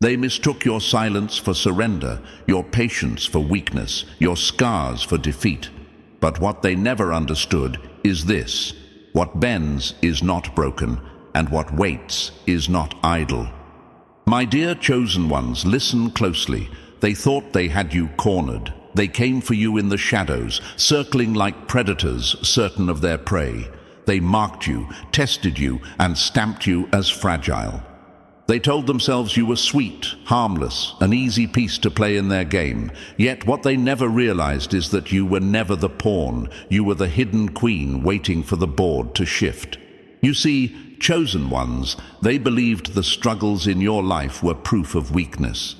They mistook your silence for surrender, your patience for weakness, your scars for defeat. But what they never understood is this: what bends is not broken, and what waits is not idle. My dear chosen ones, listen closely. They thought they had you cornered. They came for you in the shadows, circling like predators, certain of their prey. They marked you, tested you, and stamped you as fragile. They told themselves you were sweet, harmless, an easy piece to play in their game. Yet what they never realized is that you were never the pawn. You were the hidden queen waiting for the board to shift. You see, chosen ones, they believed the struggles in your life were proof of weakness.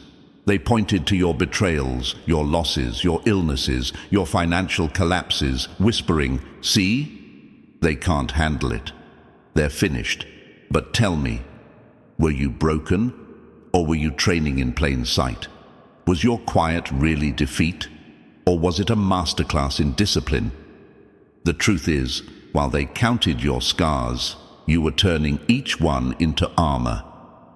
They pointed to your betrayals, your losses, your illnesses, your financial collapses, whispering, "See? They can't handle it. They're finished. But tell me, were you broken, or were you training in plain sight? Was your quiet really defeat, or was it a masterclass in discipline?" The truth is, while they counted your scars, you were turning each one into armor.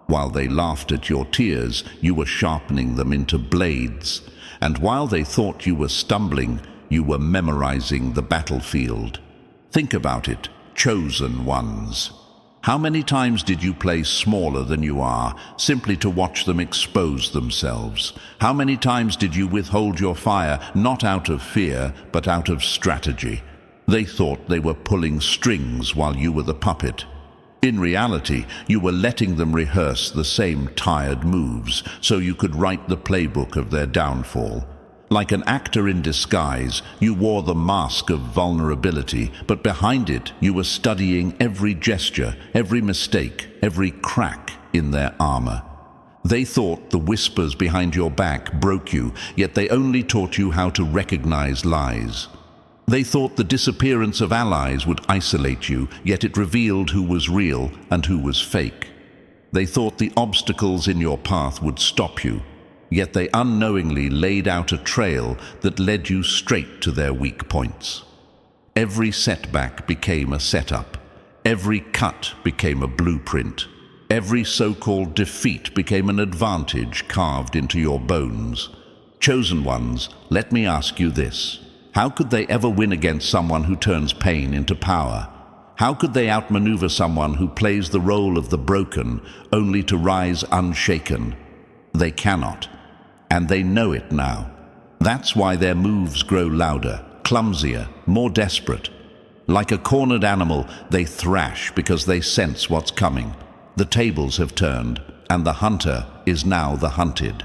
While they laughed at your tears, you were sharpening them into blades. And while they thought you were stumbling, you were memorizing the battlefield. Think about it, chosen ones. How many times did you play smaller than you are, simply to watch them expose themselves? How many times did you withhold your fire, not out of fear, but out of strategy? They thought they were pulling strings while you were the puppet. In reality, you were letting them rehearse the same tired moves, so you could write the playbook of their downfall. Like an actor in disguise, you wore the mask of vulnerability, but behind it you were studying every gesture, every mistake, every crack in their armor. They thought the whispers behind your back broke you, yet they only taught you how to recognize lies. They thought the disappearance of allies would isolate you, yet it revealed who was real and who was fake. They thought the obstacles in your path would stop you, yet they unknowingly laid out a trail that led you straight to their weak points. Every setback became a setup. Every cut became a blueprint. Every so-called defeat became an advantage carved into your bones. Chosen ones, let me ask you this. How could they ever win against someone who turns pain into power? How could they outmaneuver someone who plays the role of the broken only to rise unshaken? They cannot. And they know it now. That's why their moves grow louder, clumsier, more desperate. Like a cornered animal, they thrash because they sense what's coming. The tables have turned, and the hunter is now the hunted.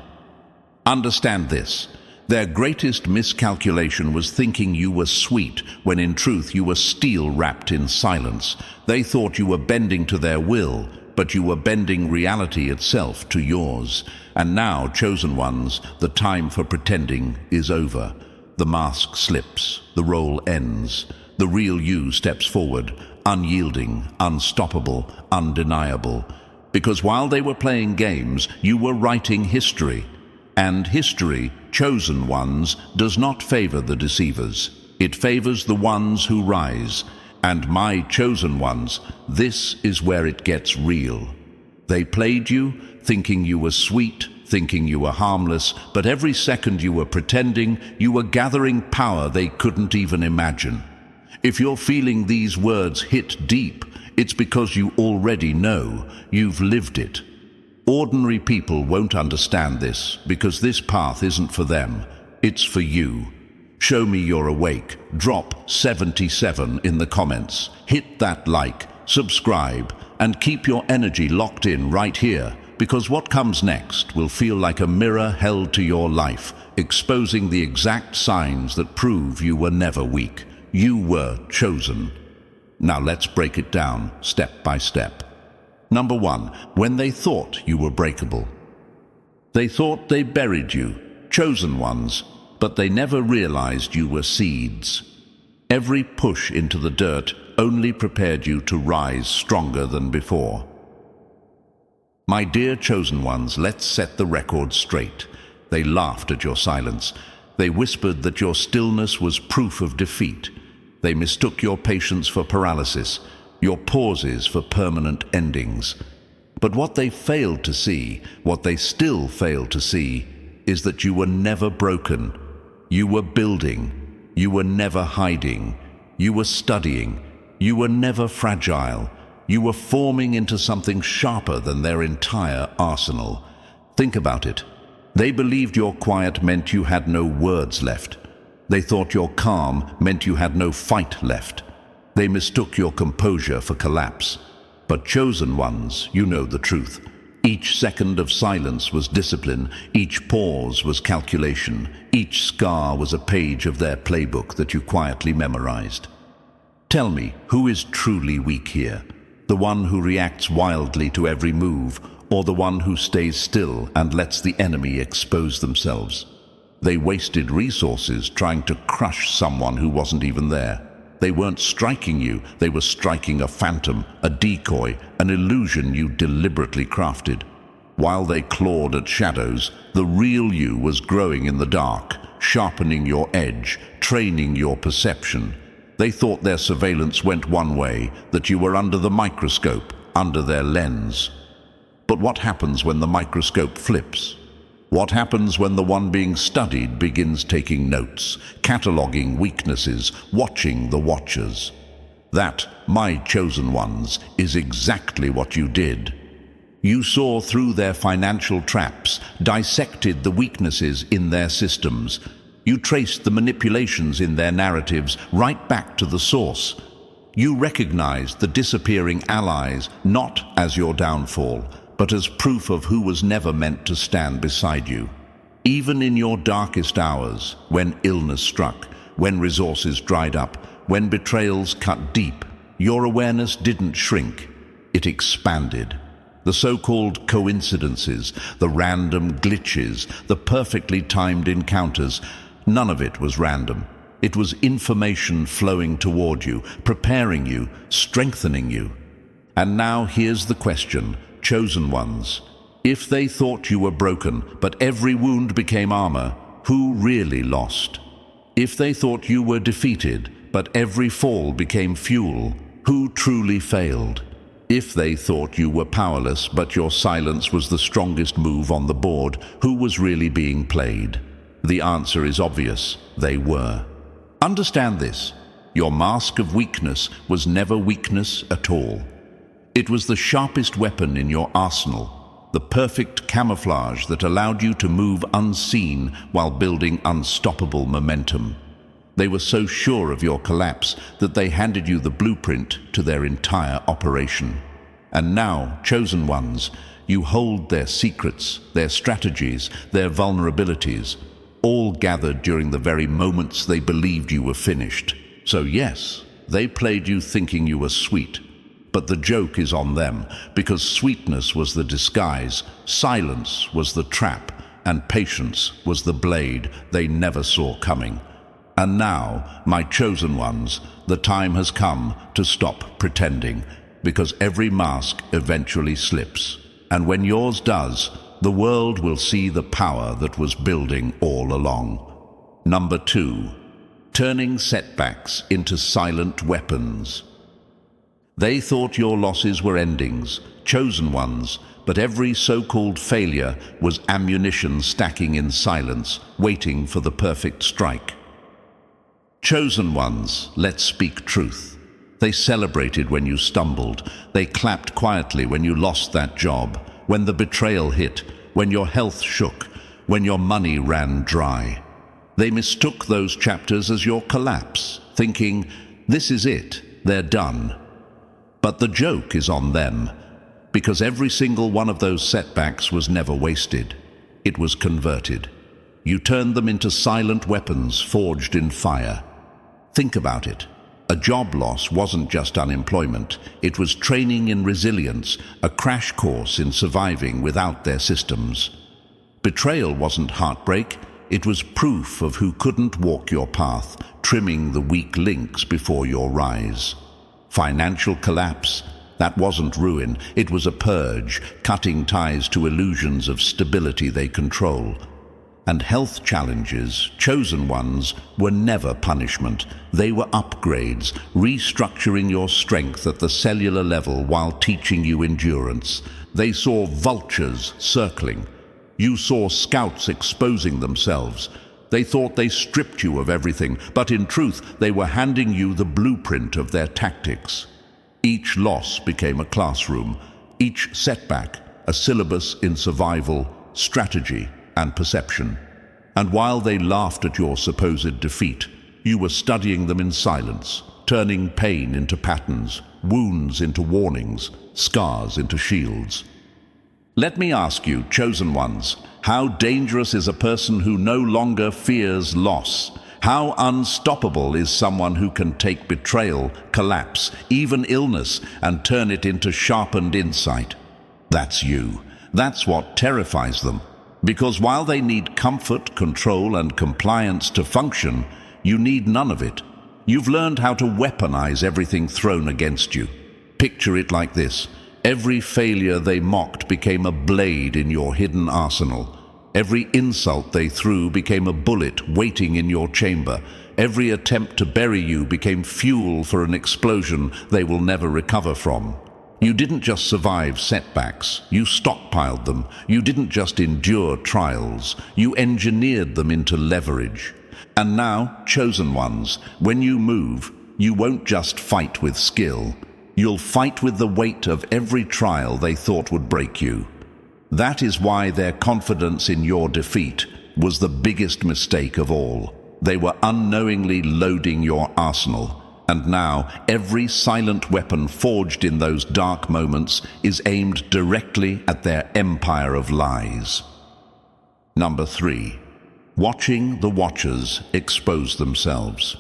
Understand this. Their greatest miscalculation was thinking you were sweet, when in truth you were steel wrapped in silence. They thought you were bending to their will, but you were bending reality itself to yours. And now, chosen ones, the time for pretending is over. The mask slips, the role ends. The real you steps forward, unyielding, unstoppable, undeniable. Because while they were playing games, you were writing history. And history, chosen ones, does not favor the deceivers. It favors the ones who rise. And my chosen ones, this is where it gets real. They played you, thinking you were sweet, thinking you were harmless, but every second you were pretending, you were gathering power they couldn't even imagine. If you're feeling these words hit deep, it's because you already know. You've lived it. Ordinary people won't understand this, because this path isn't for them. It's for you. Show me you're awake. Drop 77 in the comments. Hit that like, subscribe, and keep your energy locked in right here, because what comes next will feel like a mirror held to your life, exposing the exact signs that prove you were never weak. You were chosen. Now let's break it down, step by step. Number 1, when they thought you were breakable. They thought they buried you, chosen ones, but they never realized you were seeds. Every push into the dirt only prepared you to rise stronger than before. My dear chosen ones, let's set the record straight. They laughed at your silence. They whispered that your stillness was proof of defeat. They mistook your patience for paralysis, your pauses for permanent endings. But what they failed to see, what they still fail to see, is that you were never broken. You were building. You were never hiding. You were studying. You were never fragile. You were forming into something sharper than their entire arsenal. Think about it. They believed your quiet meant you had no words left. They thought your calm meant you had no fight left. They mistook your composure for collapse. But chosen ones, you know the truth. Each second of silence was discipline, each pause was calculation, each scar was a page of their playbook that you quietly memorized. Tell me, who is truly weak here? The one who reacts wildly to every move, or the one who stays still and lets the enemy expose themselves? They wasted resources trying to crush someone who wasn't even there. They weren't striking you, they were striking a phantom, a decoy, an illusion you deliberately crafted. While they clawed at shadows, the real you was growing in the dark, sharpening your edge, training your perception. They thought their surveillance went one way, that you were under the microscope, under their lens. But what happens when the microscope flips? What happens when the one being studied begins taking notes, cataloging weaknesses, watching the watchers? That, my chosen ones, is exactly what you did. You saw through their financial traps, dissected the weaknesses in their systems. You traced the manipulations in their narratives right back to the source. You recognized the disappearing allies not as your downfall, but as proof of who was never meant to stand beside you. Even in your darkest hours, when illness struck, when resources dried up, when betrayals cut deep, your awareness didn't shrink, it expanded. The so-called coincidences, the random glitches, the perfectly timed encounters, none of it was random. It was information flowing toward you, preparing you, strengthening you. And now here's the question, chosen ones. If they thought you were broken, but every wound became armor, who really lost? If they thought you were defeated, but every fall became fuel, who truly failed? If they thought you were powerless, but your silence was the strongest move on the board, who was really being played? The answer is obvious, they were. Understand this, your mask of weakness was never weakness at all. It was the sharpest weapon in your arsenal, the perfect camouflage that allowed you to move unseen while building unstoppable momentum. They were so sure of your collapse that they handed you the blueprint to their entire operation. And now, chosen ones, you hold their secrets, their strategies, their vulnerabilities, all gathered during the very moments they believed you were finished. So yes, they played you thinking you were sweet. But the joke is on them, because sweetness was the disguise, silence was the trap, and patience was the blade they never saw coming. And now, my chosen ones, the time has come to stop pretending, because every mask eventually slips. And when yours does, the world will see the power that was building all along. Number 2, turning setbacks into silent weapons. They thought your losses were endings, chosen ones, but every so-called failure was ammunition stacking in silence, waiting for the perfect strike. Chosen ones, let's speak truth. They celebrated when you stumbled. They clapped quietly when you lost that job, when the betrayal hit, when your health shook, when your money ran dry. They mistook those chapters as your collapse, thinking, this is it, they're done. But the joke is on them, because every single one of those setbacks was never wasted. It was converted. You turned them into silent weapons forged in fire. Think about it. A job loss wasn't just unemployment. It was training in resilience, a crash course in surviving without their systems. Betrayal wasn't heartbreak. It was proof of who couldn't walk your path, trimming the weak links before your rise. Financial collapse, that wasn't ruin, it was a purge, cutting ties to illusions of stability they control. And health challenges, chosen ones, were never punishment. They were upgrades, restructuring your strength at the cellular level while teaching you endurance. They saw vultures circling. You saw scouts exposing themselves. They thought they stripped you of everything, but in truth, they were handing you the blueprint of their tactics. Each loss became a classroom, each setback a syllabus in survival, strategy, and perception. And while they laughed at your supposed defeat, you were studying them in silence, turning pain into patterns, wounds into warnings, scars into shields. Let me ask you, chosen ones, how dangerous is a person who no longer fears loss? How unstoppable is someone who can take betrayal, collapse, even illness, and turn it into sharpened insight? That's you. That's what terrifies them. Because while they need comfort, control, and compliance to function, you need none of it. You've learned how to weaponize everything thrown against you. Picture it like this. Every failure they mocked became a blade in your hidden arsenal. Every insult they threw became a bullet waiting in your chamber. Every attempt to bury you became fuel for an explosion they will never recover from. You didn't just survive setbacks, you stockpiled them. You didn't just endure trials, you engineered them into leverage. And now, chosen ones, when you move, you won't just fight with skill. You'll fight with the weight of every trial they thought would break you. That is why their confidence in your defeat was the biggest mistake of all. They were unknowingly loading your arsenal. And now, every silent weapon forged in those dark moments is aimed directly at their empire of lies. Number 3. Watching the watchers expose themselves.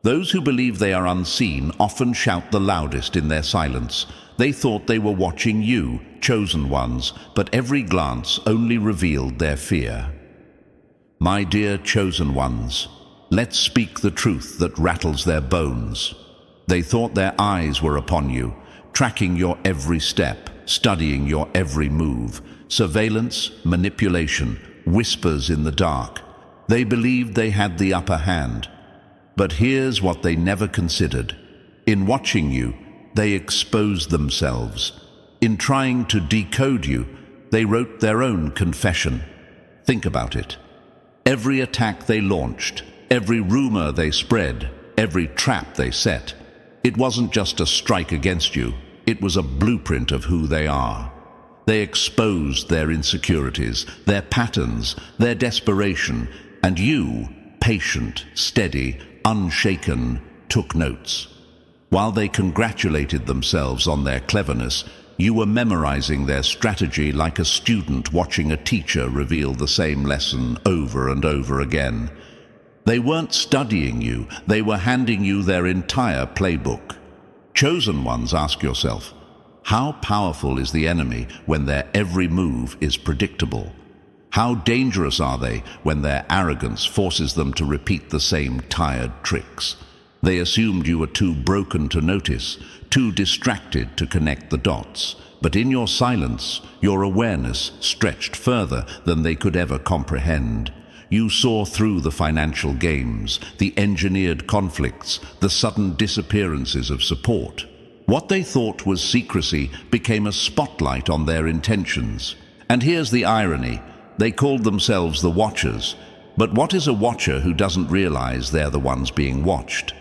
Those who believe they are unseen often shout the loudest in their silence. They thought they were watching you, chosen ones, but every glance only revealed their fear. My dear chosen ones, let's speak the truth that rattles their bones. They thought their eyes were upon you, tracking your every step, studying your every move. Surveillance, manipulation, whispers in the dark. They believed they had the upper hand. But here's what they never considered. In watching you, they exposed themselves. In trying to decode you, they wrote their own confession. Think about it. Every attack they launched, every rumor they spread, every trap they set, it wasn't just a strike against you, it was a blueprint of who they are. They exposed their insecurities, their patterns, their desperation, and you, patient, steady, unshaken, took notes. While they congratulated themselves on their cleverness, you were memorizing their strategy like a student watching a teacher reveal the same lesson over and over again. They weren't studying you, they were handing you their entire playbook. Chosen ones, ask yourself, how powerful is the enemy when their every move is predictable? How dangerous are they when their arrogance forces them to repeat the same tired tricks? They assumed you were too broken to notice, too distracted to connect the dots. But in your silence, your awareness stretched further than they could ever comprehend. You saw through the financial games, the engineered conflicts, the sudden disappearances of support. What they thought was secrecy became a spotlight on their intentions. And here's the irony. They called themselves the Watchers. But what is a watcher who doesn't realize they're the ones being watched?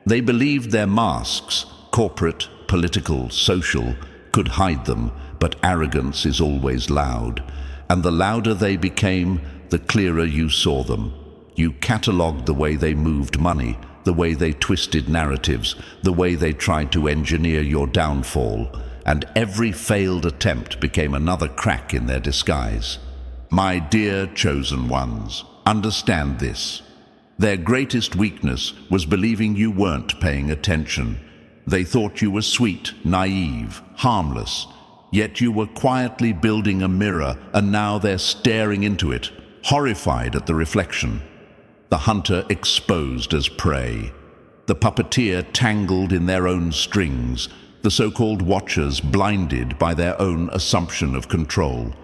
They believed their masks, corporate, political, social, could hide them, but arrogance is always loud. And the louder they became, the clearer you saw them. You catalogued the way they moved money, the way they twisted narratives, the way they tried to engineer your downfall, and every failed attempt became another crack in their disguise. My dear chosen ones, understand this. Their greatest weakness was believing you weren't paying attention. They thought you were sweet, naive, harmless, yet you were quietly building a mirror, and now they're staring into it, horrified at the reflection. The hunter exposed as prey, the puppeteer tangled in their own strings, the so-called watchers blinded by their own assumption of control.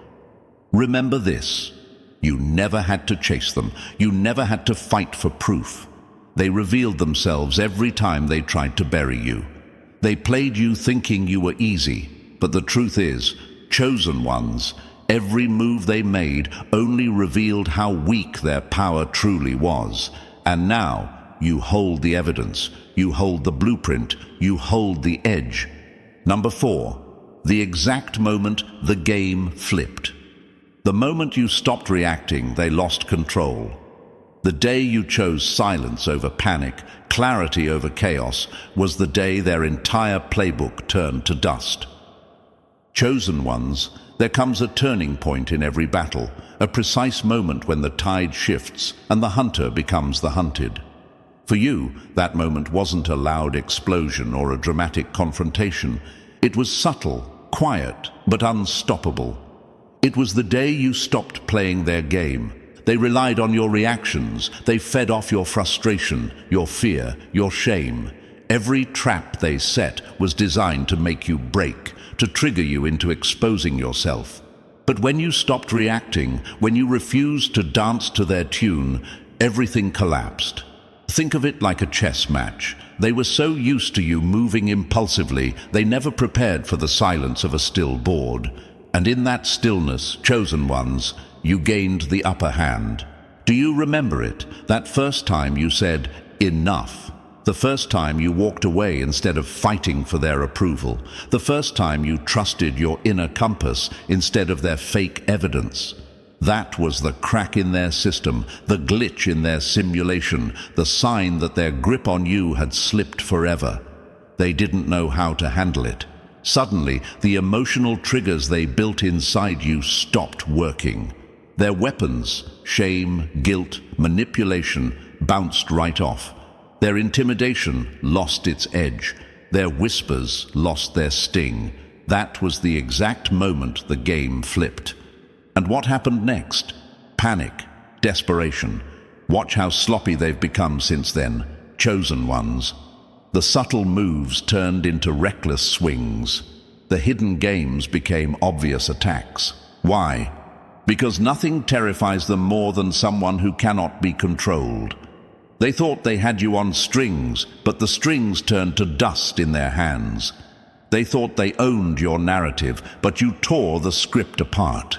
Remember this. You never had to chase them. You never had to fight for proof. They revealed themselves every time they tried to bury you. They played you thinking you were easy, but the truth is, chosen ones. Every move they made only revealed how weak their power truly was. And now you hold the evidence, you hold the blueprint, you hold the edge. Number 4, the exact moment the game flipped. The moment you stopped reacting, they lost control. The day you chose silence over panic, clarity over chaos, was the day their entire playbook turned to dust. Chosen ones, there comes a turning point in every battle, a precise moment when the tide shifts and the hunter becomes the hunted. For you, that moment wasn't a loud explosion or a dramatic confrontation. It was subtle, quiet, but unstoppable. It was the day you stopped playing their game. They relied on your reactions. They fed off your frustration, your fear, your shame. Every trap they set was designed to make you break, to trigger you into exposing yourself. But when you stopped reacting, when you refused to dance to their tune, everything collapsed. Think of it like a chess match. They were so used to you moving impulsively, they never prepared for the silence of a still board. And in that stillness, chosen ones, you gained the upper hand. Do you remember it? That first time you said, "Enough." The first time you walked away instead of fighting for their approval. The first time you trusted your inner compass instead of their fake evidence. That was the crack in their system, the glitch in their simulation, the sign that their grip on you had slipped forever. They didn't know how to handle it. Suddenly, the emotional triggers they built inside you stopped working. Their weapons, shame, guilt, manipulation, bounced right off. Their intimidation lost its edge. Their whispers lost their sting. That was the exact moment the game flipped. And what happened next? Panic, desperation. Watch how sloppy they've become since then, chosen ones. The subtle moves turned into reckless swings. The hidden games became obvious attacks. Why? Because nothing terrifies them more than someone who cannot be controlled. They thought they had you on strings, but the strings turned to dust in their hands. They thought they owned your narrative, but you tore the script apart.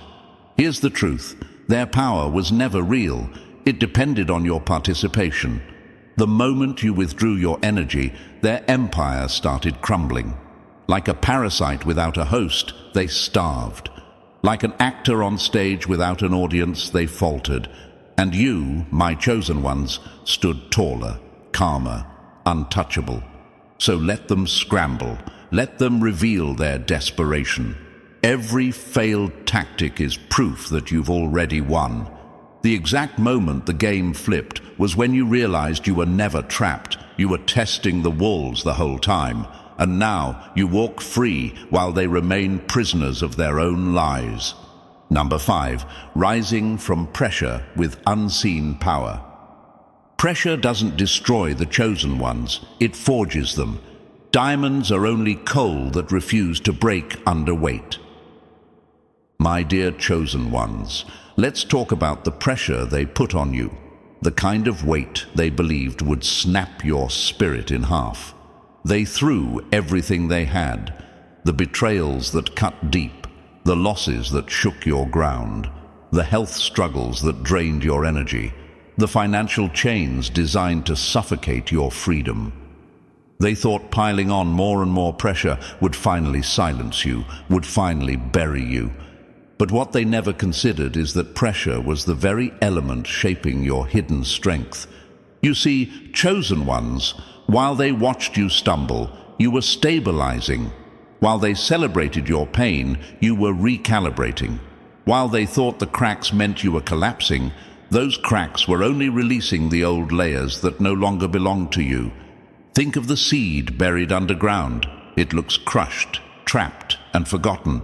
Here's the truth. Their power was never real. It depended on your participation. The moment you withdrew your energy, their empire started crumbling. Like a parasite without a host, they starved. Like an actor on stage without an audience, they faltered. And you, my chosen ones, stood taller, calmer, untouchable. So let them scramble. Let them reveal their desperation. Every failed tactic is proof that you've already won. The exact moment the game flipped was when you realized you were never trapped. You were testing the walls the whole time. And now you walk free while they remain prisoners of their own lies. Number 5, rising from pressure with unseen power. Pressure doesn't destroy the chosen ones, it forges them. Diamonds are only coal that refuse to break under weight. My dear chosen ones, let's talk about the pressure they put on you, the kind of weight they believed would snap your spirit in half. They threw everything they had, the betrayals that cut deep, the losses that shook your ground, the health struggles that drained your energy, the financial chains designed to suffocate your freedom. They thought piling on more and more pressure would finally silence you, would finally bury you. But what they never considered is that pressure was the very element shaping your hidden strength. You see, chosen ones, while they watched you stumble, you were stabilizing. While they celebrated your pain, you were recalibrating. While they thought the cracks meant you were collapsing, those cracks were only releasing the old layers that no longer belonged to you. Think of the seed buried underground. It looks crushed, trapped, and forgotten.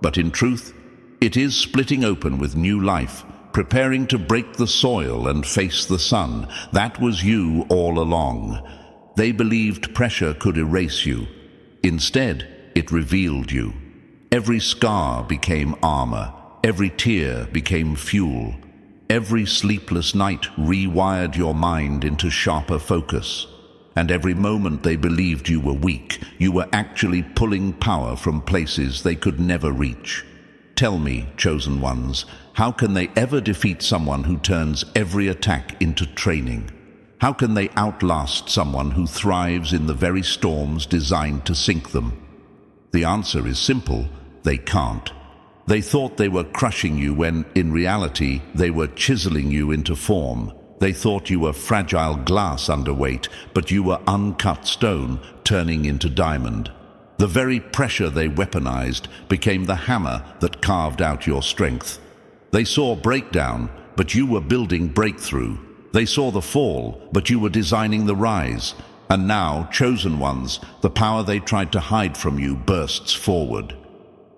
But in truth, it is splitting open with new life, preparing to break the soil and face the sun. That was you all along. They believed pressure could erase you. Instead, it revealed you. Every scar became armor. Every tear became fuel. Every sleepless night rewired your mind into sharper focus. And every moment they believed you were weak, you were actually pulling power from places they could never reach. Tell me, chosen ones, how can they ever defeat someone who turns every attack into training? How can they outlast someone who thrives in the very storms designed to sink them? The answer is simple: they can't. They thought they were crushing you when, in reality, they were chiseling you into form. They thought you were fragile glass underweight, but you were uncut stone turning into diamond. The very pressure they weaponized became the hammer that carved out your strength. They saw breakdown, but you were building breakthrough. They saw the fall, but you were designing the rise. And now, chosen ones, the power they tried to hide from you bursts forward.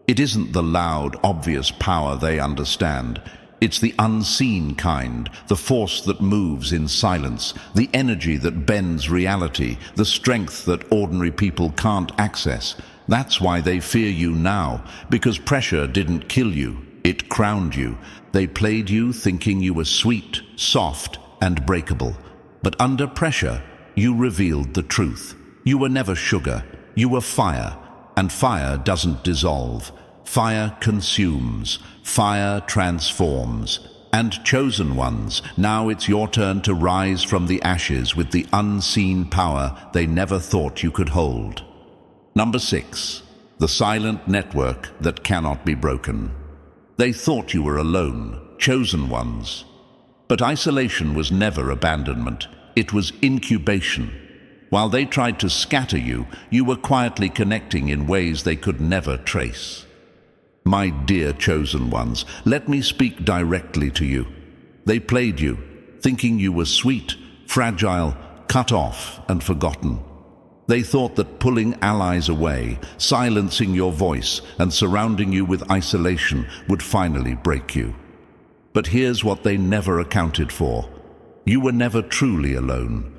It isn't the loud, obvious power they understand. It's the unseen kind, the force that moves in silence, the energy that bends reality, the strength that ordinary people can't access. That's why they fear you now, because pressure didn't kill you, it crowned you. They played you thinking you were sweet, soft, and breakable. But under pressure, you revealed the truth. You were never sugar, you were fire, and fire doesn't dissolve. Fire consumes, fire transforms. And chosen ones, now it's your turn to rise from the ashes with the unseen power they never thought you could hold. Number 6, the silent network that cannot be broken. They thought you were alone, chosen ones. But isolation was never abandonment, it was incubation. While they tried to scatter you, you were quietly connecting in ways they could never trace. My dear chosen ones, let me speak directly to you. They played you, thinking you were sweet, fragile, cut off, and forgotten. They thought that pulling allies away, silencing your voice, and surrounding you with isolation would finally break you. But here's what they never accounted for. You were never truly alone.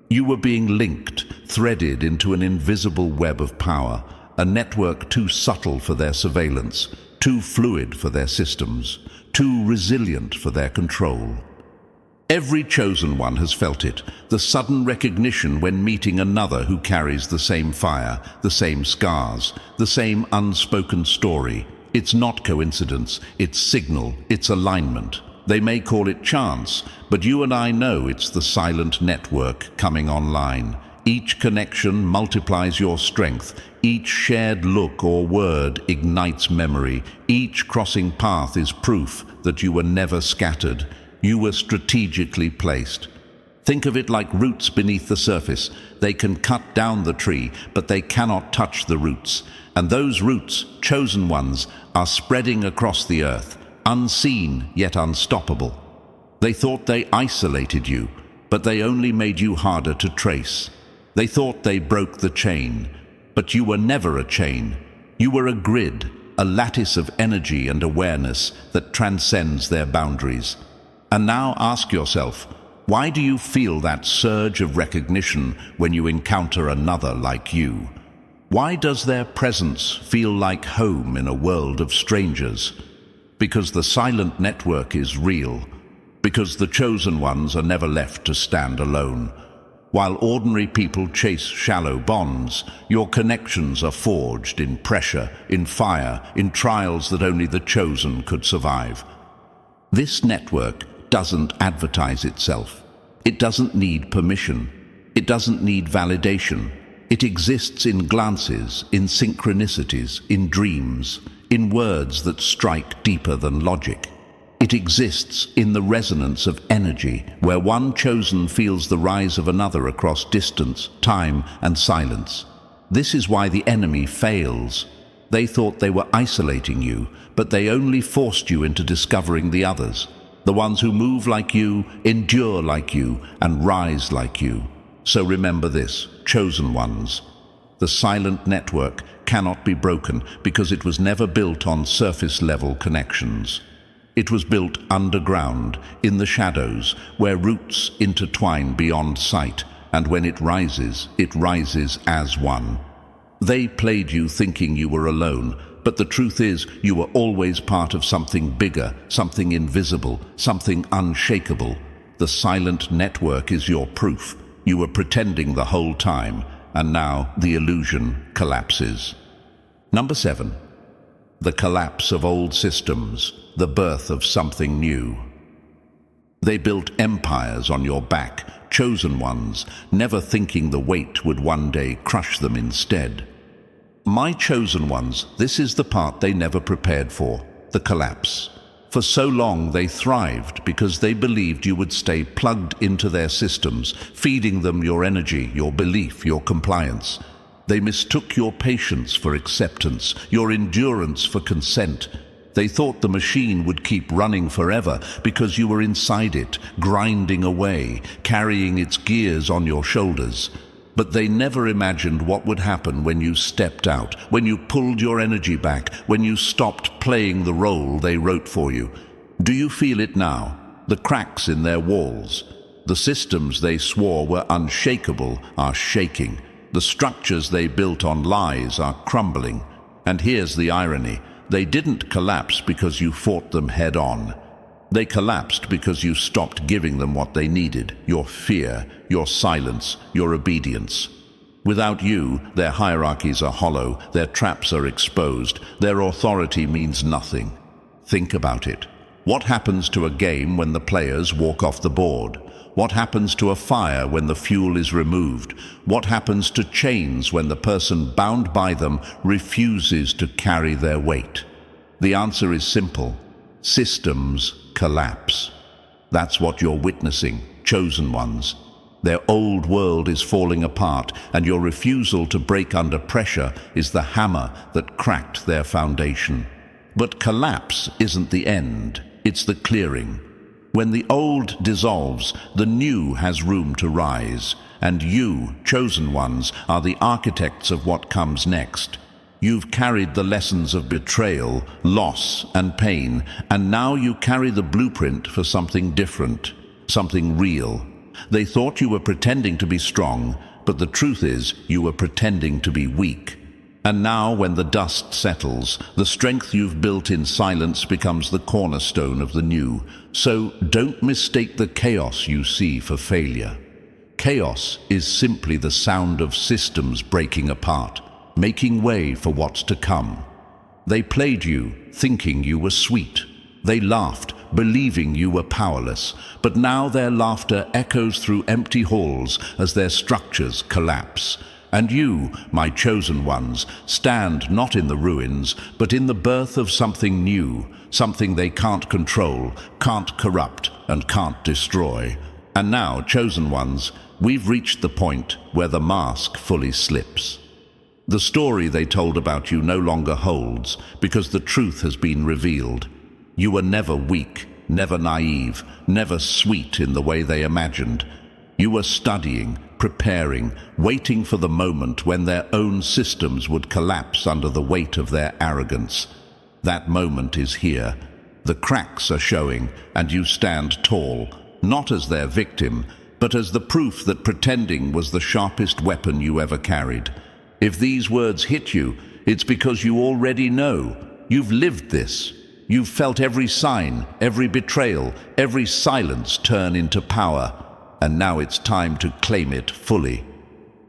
You were being linked, threaded into an invisible web of power, a network too subtle for their surveillance, too fluid for their systems, too resilient for their control. Every chosen one has felt it, the sudden recognition when meeting another who carries the same fire, the same scars, the same unspoken story. It's not coincidence, it's signal, it's alignment. They may call it chance, but you and I know it's the silent network coming online. Each connection multiplies your strength. Each shared look or word ignites memory. Each crossing path is proof that you were never scattered. You were strategically placed. Think of it like roots beneath the surface. They can cut down the tree, but they cannot touch the roots. And those roots, chosen ones, are spreading across the earth, unseen yet unstoppable. They thought they isolated you, but they only made you harder to trace. They thought they broke the chain, but you were never a chain. You were a grid, a lattice of energy and awareness that transcends their boundaries. And now ask yourself, why do you feel that surge of recognition when you encounter another like you? Why does their presence feel like home in a world of strangers? Because the silent network is real. Because the chosen ones are never left to stand alone. While ordinary people chase shallow bonds, your connections are forged in pressure, in fire, in trials that only the chosen could survive. This network doesn't advertise itself. It doesn't need permission. It doesn't need validation. It exists in glances, in synchronicities, in dreams, in words that strike deeper than logic. It exists in the resonance of energy, where one chosen feels the rise of another across distance, time, and silence. This is why the enemy fails. They thought they were isolating you, but they only forced you into discovering the others, the ones who move like you, endure like you, and rise like you. So remember this, chosen ones. The silent network cannot be broken because it was never built on surface-level connections. It was built underground, in the shadows, where roots intertwine beyond sight, and when it rises as one. They played you thinking you were alone, but the truth is you were always part of something bigger, something invisible, something unshakable. The silent network is your proof. You were pretending the whole time, and now the illusion collapses. Number 7. The collapse of old systems, the birth of something new. They built empires on your back, chosen ones, never thinking the weight would one day crush them instead. My chosen ones, this is the part they never prepared for, the collapse. For so long they thrived because they believed you would stay plugged into their systems, feeding them your energy, your belief, your compliance. They mistook your patience for acceptance, your endurance for consent. They thought the machine would keep running forever because you were inside it, grinding away, carrying its gears on your shoulders. But they never imagined what would happen when you stepped out, when you pulled your energy back, when you stopped playing the role they wrote for you. Do you feel it now? The cracks in their walls. The systems they swore were unshakable are shaking. The structures they built on lies are crumbling. And here's the irony. They didn't collapse because you fought them head-on. They collapsed because you stopped giving them what they needed, your fear, your silence, your obedience. Without you, their hierarchies are hollow, their traps are exposed, their authority means nothing. Think about it. What happens to a game when the players walk off the board? What happens to a fire when the fuel is removed? What happens to chains when the person bound by them refuses to carry their weight? The answer is simple. Systems collapse. That's what you're witnessing, chosen ones. Their old world is falling apart, and your refusal to break under pressure is the hammer that cracked their foundation. But collapse isn't the end, it's the clearing. When the old dissolves, the new has room to rise, and you, chosen ones, are the architects of what comes next. You've carried the lessons of betrayal, loss, and pain, and now you carry the blueprint for something different, something real. They thought you were pretending to be strong, but the truth is you were pretending to be weak. And now, when the dust settles, the strength you've built in silence becomes the cornerstone of the new. So don't mistake the chaos you see for failure. Chaos is simply the sound of systems breaking apart, making way for what's to come. They played you, thinking you were sweet. They laughed, believing you were powerless. But now their laughter echoes through empty halls as their structures collapse. And you, my chosen ones, stand not in the ruins, but in the birth of something new, something they can't control, can't corrupt, and can't destroy. And now, chosen ones, we've reached the point where the mask fully slips. The story they told about you no longer holds, because the truth has been revealed. You were never weak, never naive, never sweet in the way they imagined. You were studying, preparing, waiting for the moment when their own systems would collapse under the weight of their arrogance. That moment is here. The cracks are showing, and you stand tall, not as their victim, but as the proof that pretending was the sharpest weapon you ever carried. If these words hit you, it's because you already know. You've lived this. You've felt every sign, every betrayal, every silence turn into power. And now it's time to claim it fully.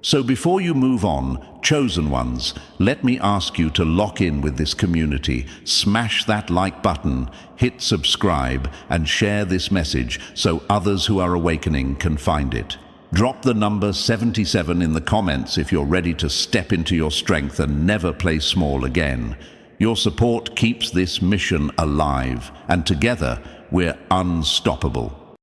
So before you move on, chosen ones, let me ask you to lock in with this community, smash that like button, hit subscribe, and share this message so others who are awakening can find it. Drop the number 77 in the comments if you're ready to step into your strength and never play small again. Your support keeps this mission alive, and together we're unstoppable.